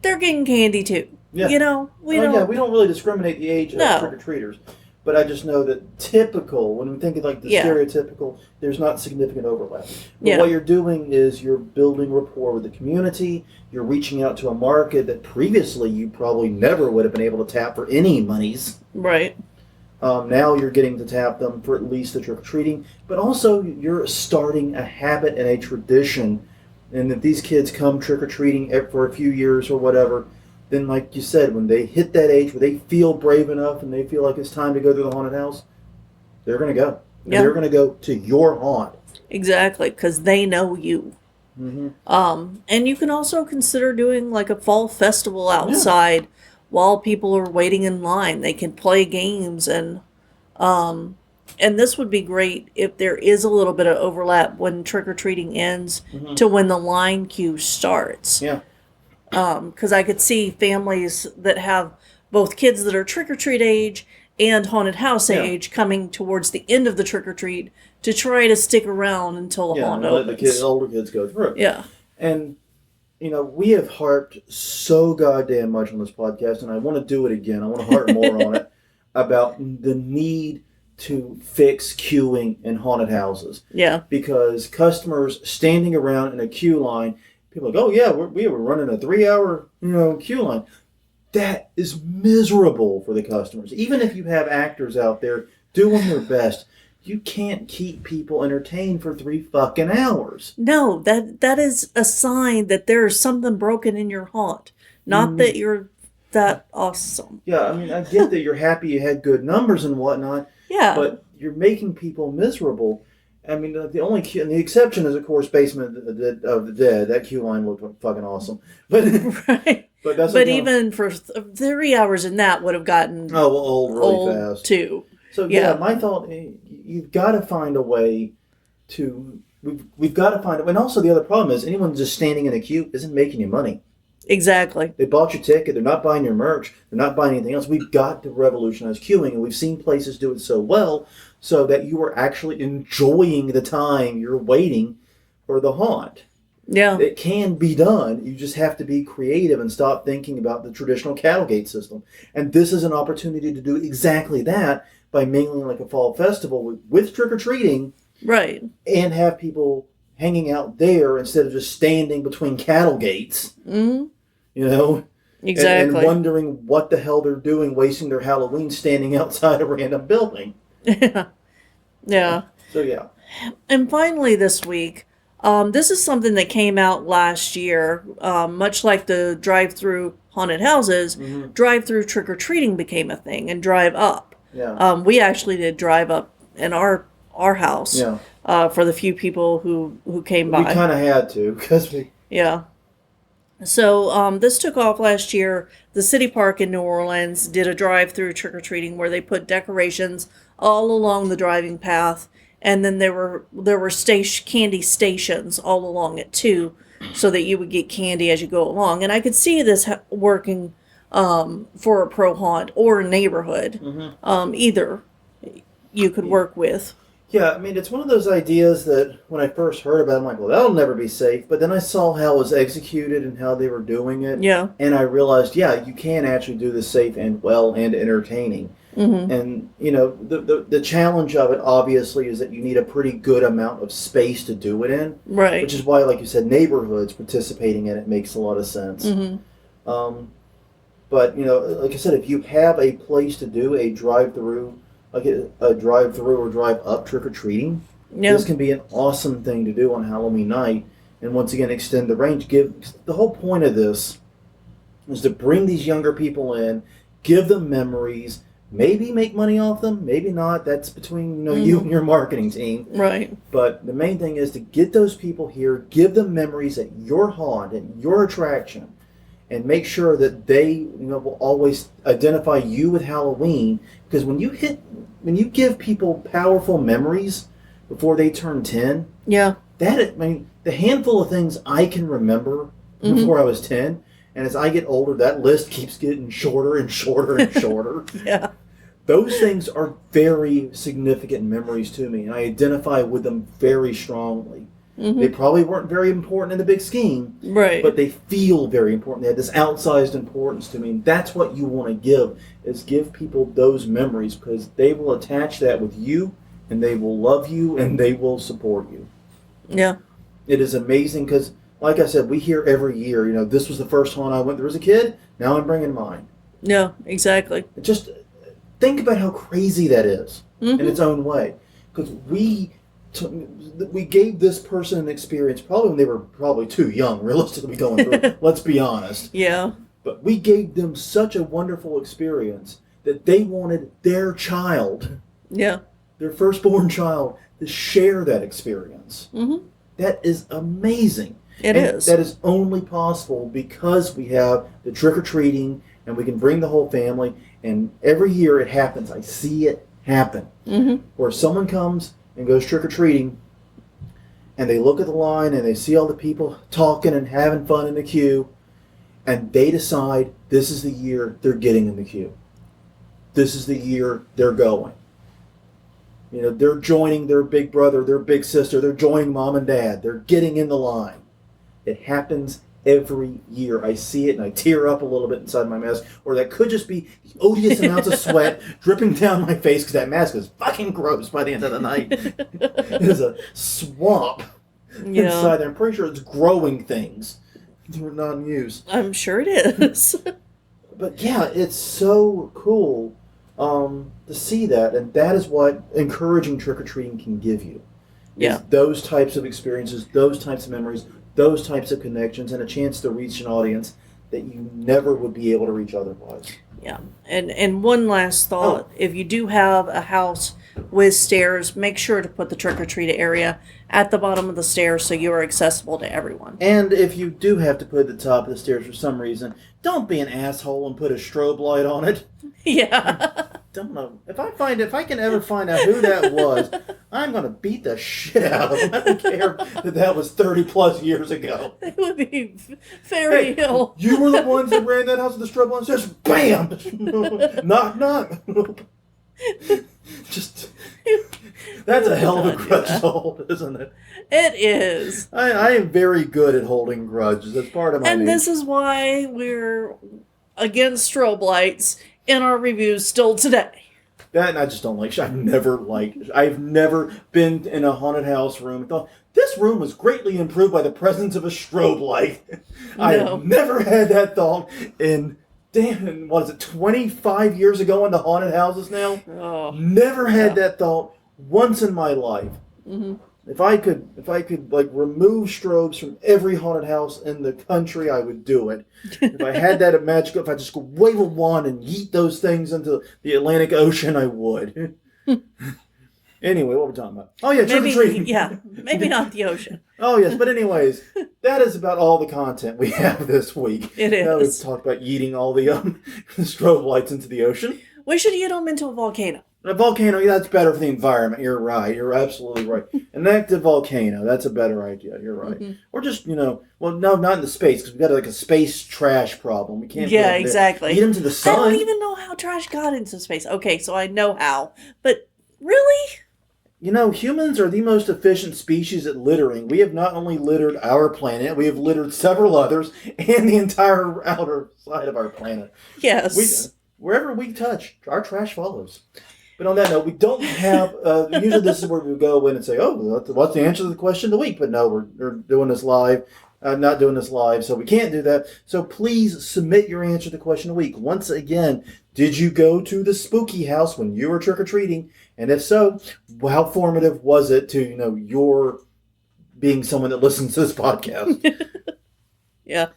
they're getting candy too. Yeah. We don't. We don't really discriminate the age No. of trick-or-treaters. But I just know that typical, when we think of like the Yeah. stereotypical, there's not significant overlap. But Yeah. what you're doing is you're building rapport with the community. You're reaching out to a market that previously you probably never would have been able to tap for any monies. Right. Now you're getting to tap them for at least the trick-or-treating. But also you're starting a habit and a tradition. And if these kids come trick-or-treating for a few years or whatever, then like you said, when they hit that age where they feel brave enough and they feel like it's time to go to the haunted house, they're going to go. And Yeah. they're going to go to your haunt. Exactly, because they know you. Mm-hmm. And you can also consider doing like a fall festival outside while people are waiting in line. They can play games and this would be great if there is a little bit of overlap when trick-or-treating ends to when the line queue starts. Yeah. Because I could see families that have both kids that are trick-or-treat age and haunted house Yeah. age coming towards the end of the trick-or-treat to try to stick around until the Yeah, haunt and let the opens. older kids go through. Yeah. And, we have harped so goddamn much on this podcast, and I want to do it again. I want to harp more on it about the need to fix queuing in haunted houses. Yeah. Because customers standing around in a queue line, people are like, oh yeah, we were running a 3-hour, queue line. That is miserable for the customers. Even if you have actors out there doing their best, you can't keep people entertained for 3 fucking hours. No, that is a sign that there's something broken in your haunt. Not that you're that awesome. Yeah, I mean, I get that you're happy you had good numbers and whatnot, Yeah. but you're making people miserable. I mean, the only queue, and the exception is, of course, Basement of the Dead. That queue line looked fucking awesome. But Right. but that's But like, even for 3 hours in that would have gotten old really old fast. too. So Yeah. my thought, you've got to find a way to. We've got to find it. And also the other problem is anyone just standing in a queue isn't making you money. Exactly. They bought your ticket. They're not buying your merch. They're not buying anything else. We've got to revolutionize queuing, and we've seen places do it so well, so that you are actually enjoying the time you're waiting for the haunt. Yeah. It can be done. You just have to be creative and stop thinking about the traditional cattle gate system. And this is an opportunity to do exactly that by mingling like a fall festival with trick-or-treating, Right. and have people hanging out there instead of just standing between cattle gates. Mm-hmm. Exactly. And wondering what the hell they're doing, wasting their Halloween standing outside a random building. Yeah. Yeah. So yeah. And finally this week, this is something that came out last year. Much like the drive-through haunted houses, drive-through trick-or-treating became a thing, and drive up. Yeah. We actually did drive up in our house. Yeah. For the few people who came by. We kind of had to, because we... Yeah. So this took off last year. The City Park in New Orleans did a drive-through trick-or-treating where they put decorations all along the driving path, and then there were candy stations all along it too, so that you would get candy as you go along. And I could see this working for a pro haunt or a neighborhood. Either you could work with. Yeah, I mean, it's one of those ideas that when I first heard about it, I'm like, well, that'll never be safe. But then I saw how it was executed and how they were doing it. Yeah. And I realized, yeah, you can actually do this safe and well and entertaining. And, the challenge of it, obviously, is that you need a pretty good amount of space to do it in. Right. Which is why, like you said, neighborhoods participating in it makes a lot of sense. But, like I said, if you have a place to do a drive-through, like a drive-through or drive-up trick-or-treating, Yeah. this can be an awesome thing to do on Halloween night. And once again, extend the range. The whole point of this is to bring these younger people in, give them memories, maybe make money off them, maybe not. That's between you and your marketing team. Right. But the main thing is to get those people here, give them memories at your haunt, at your attraction, and make sure that they will always identify you with Halloween. Because when you give people powerful memories before they turn 10, Yeah. the handful of things I can remember before I was 10, and as I get older, that list keeps getting shorter and shorter and shorter. Yeah. Those things are very significant memories to me, and I identify with them very strongly. They probably weren't very important in the big scheme, Right. but they feel very important. They had this outsized importance to me. And that's what you want to give people those memories, because they will attach that with you, and they will love you, and they will support you. Yeah. It is amazing because, like I said, we hear every year, this was the first haunt I went through as a kid, now I'm bringing mine. Yeah, exactly. Just think about how crazy that is in its own way. Because we gave this person an experience probably when they were probably too young, realistically going through. Let's be honest. Yeah. But we gave them such a wonderful experience that they wanted their child, Yeah. their firstborn child, to share that experience. That is amazing. It is. That is only possible because we have the trick-or-treating, and we can bring the whole family. And every year it happens. I see it happen. Where someone comes and goes trick-or-treating, and they look at the line and they see all the people talking and having fun in the queue, and they decide this is the year they're getting in the queue. This is the year they're going. You know, they're joining their big brother, their big sister. They're joining mom and dad. They're getting in the line. It happens every year. I see it and I tear up a little bit inside my mask. Or that could just be the odious amounts of sweat dripping down my face because that mask is fucking gross by the end of the night. It is a swamp inside there. I'm pretty sure it's growing things that are not in use. I'm sure it is. But yeah, it's so cool to see that. And that is what encouraging trick-or-treating can give you. Yeah. Those types of experiences, those types of memories, those types of connections, and a chance to reach an audience that you never would be able to reach otherwise. Yeah. And one last thought. If you do have a house with stairs, make sure to put the trick-or-treat area at the bottom of the stairs so you are accessible to everyone. And if you do have to put it at the top of the stairs for some reason, don't be an asshole and put a strobe light on it. Yeah. Don't know. If I can ever find out who that was, I'm going to beat the shit out of them. I don't care that was 30 plus years ago. It would be very ill. You were the ones that ran that house with the strobe lights. Just bam! Knock, knock. Just, that's a hell of a grudge to hold, isn't it? It is. I am very good at holding grudges. That's part of my And nature. this is why we're against strobe lights in our reviews still today. That and I just don't like. I've never been in a haunted house room and thought this room was greatly improved by the presence of a strobe light. No. I have never had that thought in. Damn, what is it, 25 years ago in the haunted houses now? Oh, Never had that thought once in my life. Mm-hmm. If I could like remove strobes from every haunted house in the country, I would do it. If I had that magic, if I just could wave a wand and yeet those things into the Atlantic Ocean, I would. Anyway, what we're we talking about? Oh yeah, trick-or-treating. Yeah, maybe not the ocean. Oh yes, but anyways, that is about all the content we have this week. It is. Now we've talked about yeeting all the strobe lights into the ocean. We should yeet them into a volcano. A volcano, yeah, that's better for the environment. You're right. You're absolutely right. An active volcano, that's a better idea. You're right. Mm-hmm. Or just, well, no, not in the space, because we've got like a space trash problem. We can't. Yeah, exactly. Get them to the sun. I don't even know how trash got into space. Okay, so I know how, but really? Humans are the most efficient species at littering. We have not only littered our planet, we have littered several others and the entire outer side of our planet. Yes. Wherever we touch, our trash follows. But on that note, we don't have, usually this is where we go in and say, oh, what's the answer to the question of the week? But no, we're doing this live, not doing this live, so we can't do that. So please submit your answer to the question of the week. Once again, did you go to the spooky house when you were trick-or-treating? And if so, how formative was it to, your being someone that listens to this podcast? Yeah.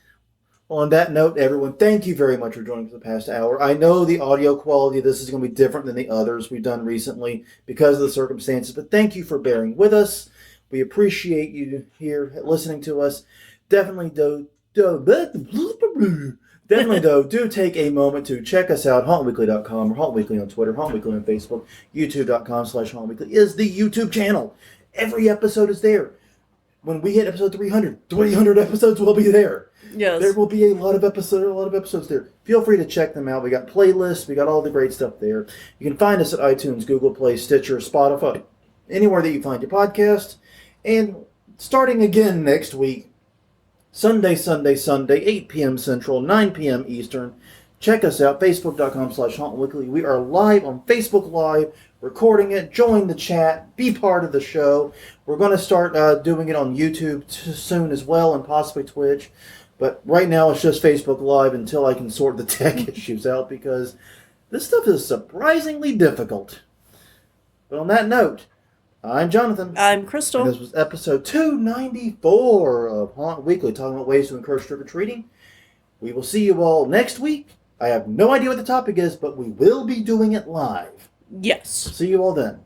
Well, on that note, everyone, thank you very much for joining us the past hour. I know the audio quality of this is going to be different than the others we've done recently because of the circumstances, but thank you for bearing with us. We appreciate you here listening to us. Definitely, do take a moment to check us out, hauntweekly.com or Haunt Weekly on Twitter, Haunt Weekly on Facebook, youtube.com/hauntweekly is the YouTube channel. Every episode is there. When we hit episode 300 episodes will be there. Yes. There will be a lot of episodes there. Feel free to check them out. We got playlists. We got all the great stuff there. You can find us at iTunes, Google Play, Stitcher, Spotify, anywhere that you find your podcast. And starting again next week, Sunday, 8 p.m. Central, 9 p.m. Eastern. Check us out, facebook.com/hauntweekly. We are live on Facebook Live, recording it. Join the chat. Be part of the show. We're going to start doing it on YouTube soon as well, and possibly Twitch. But right now it's just Facebook Live until I can sort the tech issues out, because this stuff is surprisingly difficult. But on that note, I'm Jonathan. I'm Crystal. And this was episode 294 of Haunt Weekly, talking about ways to encourage trick-or-treating. We will see you all next week. I have no idea what the topic is, but we will be doing it live. Yes. See you all then.